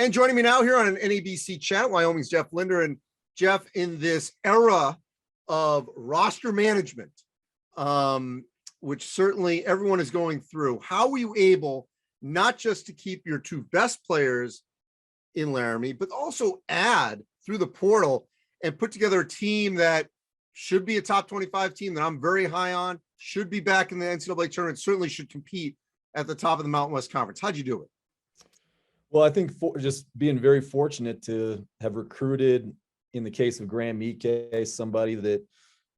And joining me now here on an NEBC chat, Wyoming's Jeff Linder. And Jeff, in this era of roster management, which certainly everyone is going through, how were you able not just to keep your two best players in Laramie, but also add through the portal and put together a team that should be a top 25 team that I'm very high on, should be back in the NCAA tournament, certainly should compete at the top of the Mountain West Conference? How'd you do it? Well, I think just being very fortunate to have recruited, in the case of Graham Ike, somebody that,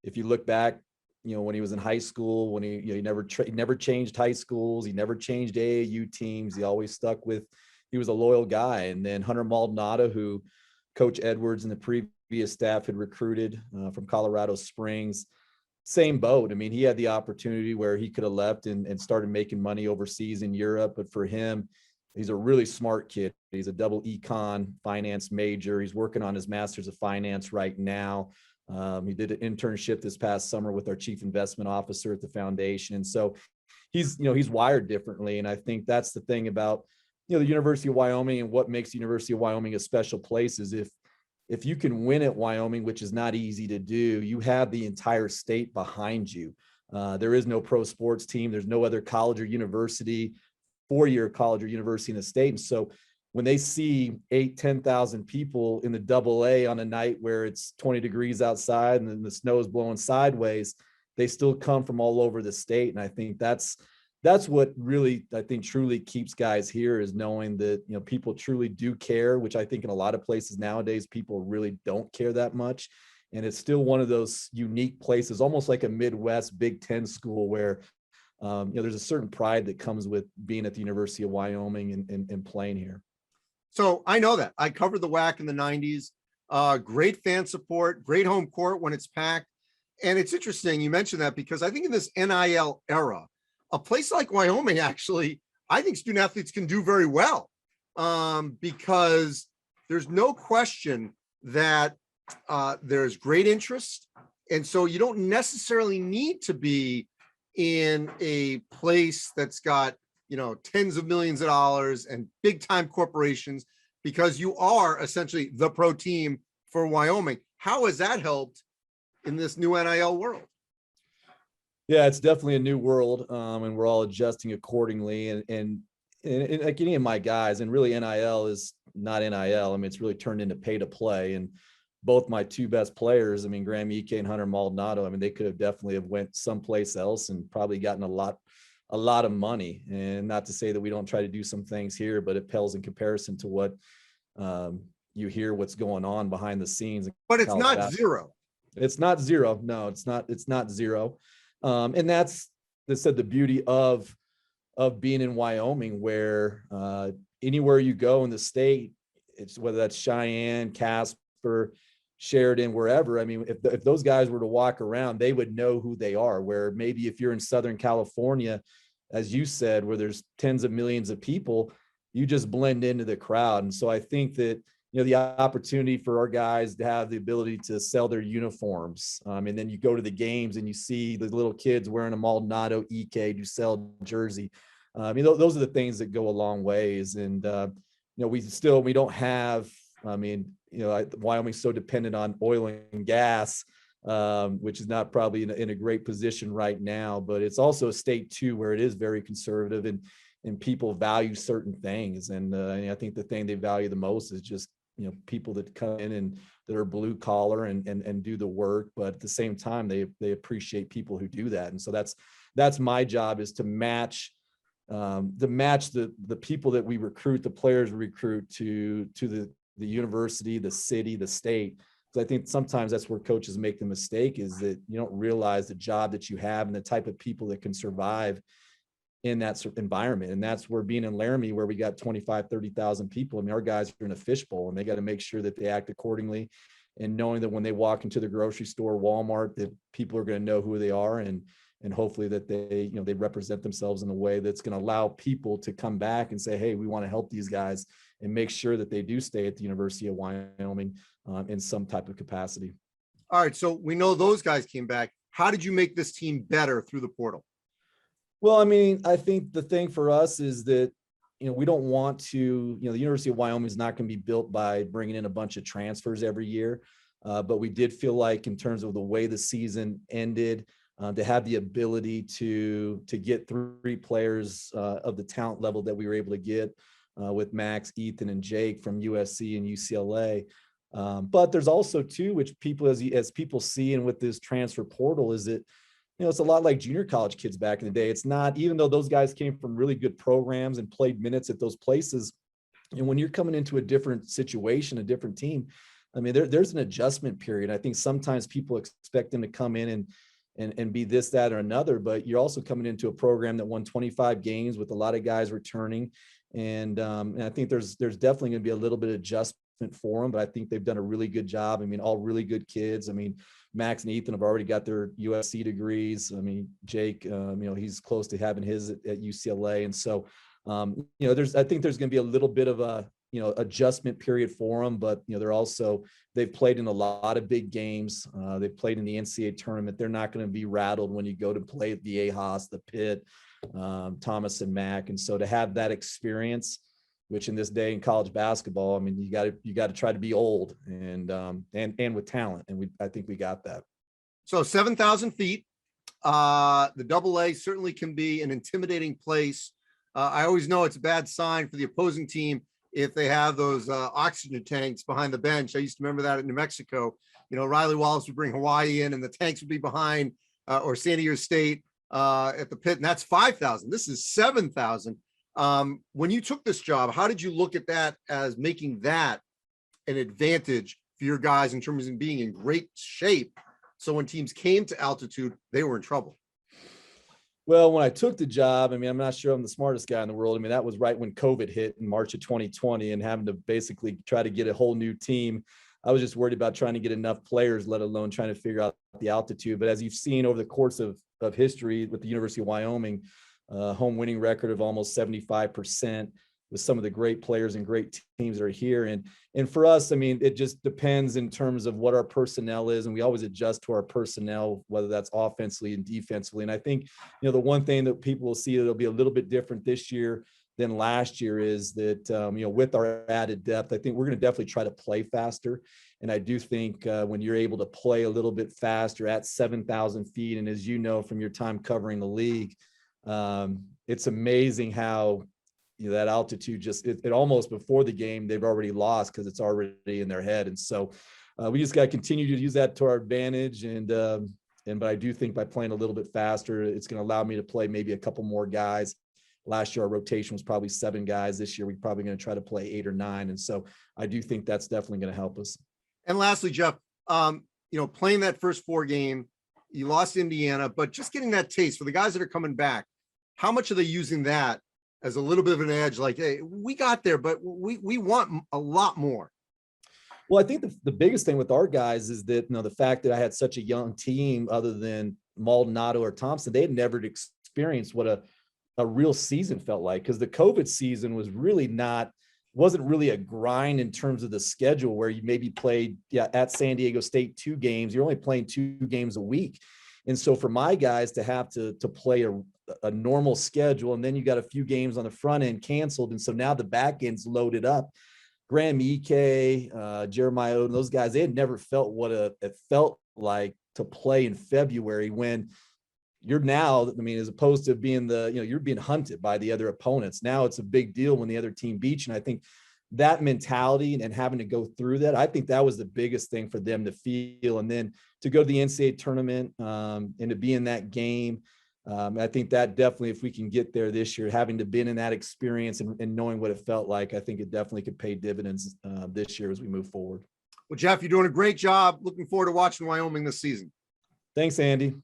if you look back, when he was in high school, when he never changed high schools, he never changed AAU teams. He always stuck with, he was a loyal guy. And then Hunter Maldonado, who Coach Edwards and the previous staff had recruited from Colorado Springs, same boat. I mean, he had the opportunity where he could have left and started making money overseas in Europe. But for him, he's a really smart kid. He's a double econ finance major. He's working on his master's of finance right now. He did an internship this past summer with our chief investment officer at the foundation. And so he's wired differently. And I think that's the thing about, the University of Wyoming, and what makes the University of Wyoming a special place is if you can win at Wyoming, which is not easy to do, you have the entire state behind you. There is no pro sports team. There's no other college or university, four-year college or university in the state. And so when they see 10,000 people in the AA on a night where it's 20 degrees outside and then the snow is blowing sideways, they still come from all over the state. And I think that's what really, I think, truly keeps guys here, is knowing that, people truly do care, which I think in a lot of places nowadays, people really don't care that much. And it's still one of those unique places, almost like a Midwest Big Ten school where, there's a certain pride that comes with being at the University of Wyoming and playing here. So I know that. I covered the WAC in the 90s. Great fan support, great home court when it's packed. And it's interesting you mentioned that, because I think in this NIL era, a place like Wyoming, actually, I think student athletes can do very well, because there's no question that there's great interest. And so you don't necessarily need to be in a place that's got, tens of millions of dollars and big time corporations, because you are essentially the pro team for Wyoming. How has that helped in this new NIL world? Yeah, it's definitely a new world, and we're all adjusting accordingly. And like any of my guys, and really NIL is not NIL. I mean, it's really turned into pay to play. And both my two best players, I mean, Graham Ike and Hunter Maldonado, I mean, they could have definitely went someplace else and probably gotten a lot of money. And not to say that we don't try to do some things here, but it pales in comparison to what you hear what's going on behind the scenes. But it's not zero. It's not zero. No, it's not zero. And that's the beauty of being in Wyoming, where anywhere you go in the state, it's whether that's Cheyenne, Casper, Sheridan, wherever. I mean, if those guys were to walk around, they would know who they are. Where maybe if you're in Southern California, as you said, where there's tens of millions of people, you just blend into the crowd. And so I think that, the opportunity for our guys to have the ability to sell their uniforms. And then you go to the games and you see the little kids wearing a Maldonado Ike to sell jersey. Those are the things that go a long ways. And, we don't have, Wyoming's so dependent on oil and gas, which is not probably in a great position right now, but it's also a state too, where it is very conservative and people value certain things. And I think the thing they value the most is just, people that come in and that are blue collar and do the work, but at the same time, they appreciate people who do that. And so that's my job, is to match the people that we recruit, the players we recruit to the university, the city, the state. Because I think sometimes that's where coaches make the mistake, is that you don't realize the job that you have and the type of people that can survive in that environment. And that's where, being in Laramie, where we got 25, 30,000 people, I mean, our guys are in a fishbowl, and they got to make sure that they act accordingly, and knowing that when they walk into the grocery store, Walmart, that people are going to know who they are, and hopefully that they represent themselves in a way that's going to allow people to come back and say, hey, we want to help these guys, and make sure that they do stay at the University of Wyoming in some type of capacity. All right. So we know those guys came back. How did you make this team better through the portal? Well, I mean, I think the thing for us is that we don't want to, the University of Wyoming is not going to be built by bringing in a bunch of transfers every year. But we did feel like in terms of the way the season ended, to have the ability to get 3 players of the talent level that we were able to get with Max, Ethan, and Jake from USC and UCLA. But there's also too, which people, as people see, and with this transfer portal, is that, it's a lot like junior college kids back in the day. It's not, even though those guys came from really good programs and played minutes at those places, and when you're coming into a different situation, a different team, I mean, there's an adjustment period. I think sometimes people expect them to come in and be this, that, or another, but you're also coming into a program that won 25 games with a lot of guys returning. And I think there's definitely going to be a little bit of adjustment for them, but I think they've done a really good job. I mean, all really good kids. I mean, Max and Ethan have already got their USC degrees. I mean, Jake, he's close to having his at UCLA. And so, I think there's going to be a little bit of a, adjustment period for them, but, they've played in a lot of big games. They've played in the NCAA tournament. They're not going to be rattled when you go to play at the AHAS, the Pitt, Thomas and Mack. And so to have that experience, which in this day in college basketball, I mean, you got to try to be old and with talent. And I think we got that. So 7,000 feet, the AA certainly can be an intimidating place. I always know it's a bad sign for the opposing team if they have those oxygen tanks behind the bench. I used to remember that in New Mexico. Riley Wallace would bring Hawaii in and the tanks would be behind, or San Diego State at the Pit, and that's 5,000. This is 7,000. When you took this job, how did you look at that as making that an advantage for your guys in terms of being in great shape? So when teams came to altitude, they were in trouble. Well, when I took the job, I mean, I'm not sure I'm the smartest guy in the world. I mean, that was right when COVID hit in March of 2020 and having to basically try to get a whole new team. I was just worried about trying to get enough players, let alone trying to figure out the altitude. But as you've seen over the course of history with the University of Wyoming, home winning record of almost 75% with some of the great players and great teams that are here. And for us, I mean, it just depends in terms of what our personnel is. And we always adjust to our personnel, whether that's offensively and defensively. And I think, the one thing that people will see that'll be a little bit different this year than last year is that, with our added depth, I think we're going to definitely try to play faster. And I do think when you're able to play a little bit faster at 7,000 feet, and as you know from your time covering the league, it's amazing how that altitude just it almost before the game they've already lost because it's already in their head. And so we just got to continue to use that to our advantage. But I do think by playing a little bit faster, it's going to allow me to play maybe a couple more guys. Last year our rotation was probably 7 guys. This year we're probably going to try to play 8 or 9. And so I do think that's definitely going to help us. And lastly, Jeff, playing that first 4 game, you lost Indiana, but just getting that taste for the guys that are coming back, how much are they using that as a little bit of an edge? Like, hey, we got there, but we want a lot more. Well, I think the biggest thing with our guys is that, the fact that I had such a young team other than Maldonado or Thompson, they had never experienced what a real season felt like, because the COVID season wasn't really a grind in terms of the schedule where you maybe played at San Diego State 2 games. You're only playing 2 games a week. And so for my guys to have to play a normal schedule, and then you got a few games on the front end canceled. And so now the back end's loaded up. Graham Ike, Jeremiah Odom, those guys, they had never felt what it felt like to play in February when you're now, I mean, as opposed to being you're being hunted by the other opponents. Now it's a big deal when the other team beats you. And I think that mentality and having to go through that, I think that was the biggest thing for them to feel. And then to go to the NCAA tournament and to be in that game, I think that definitely, if we can get there this year, having to been in that experience and knowing what it felt like, I think it definitely could pay dividends this year as we move forward. Well, Jeff, you're doing a great job. Looking forward to watching Wyoming this season. Thanks, Andy.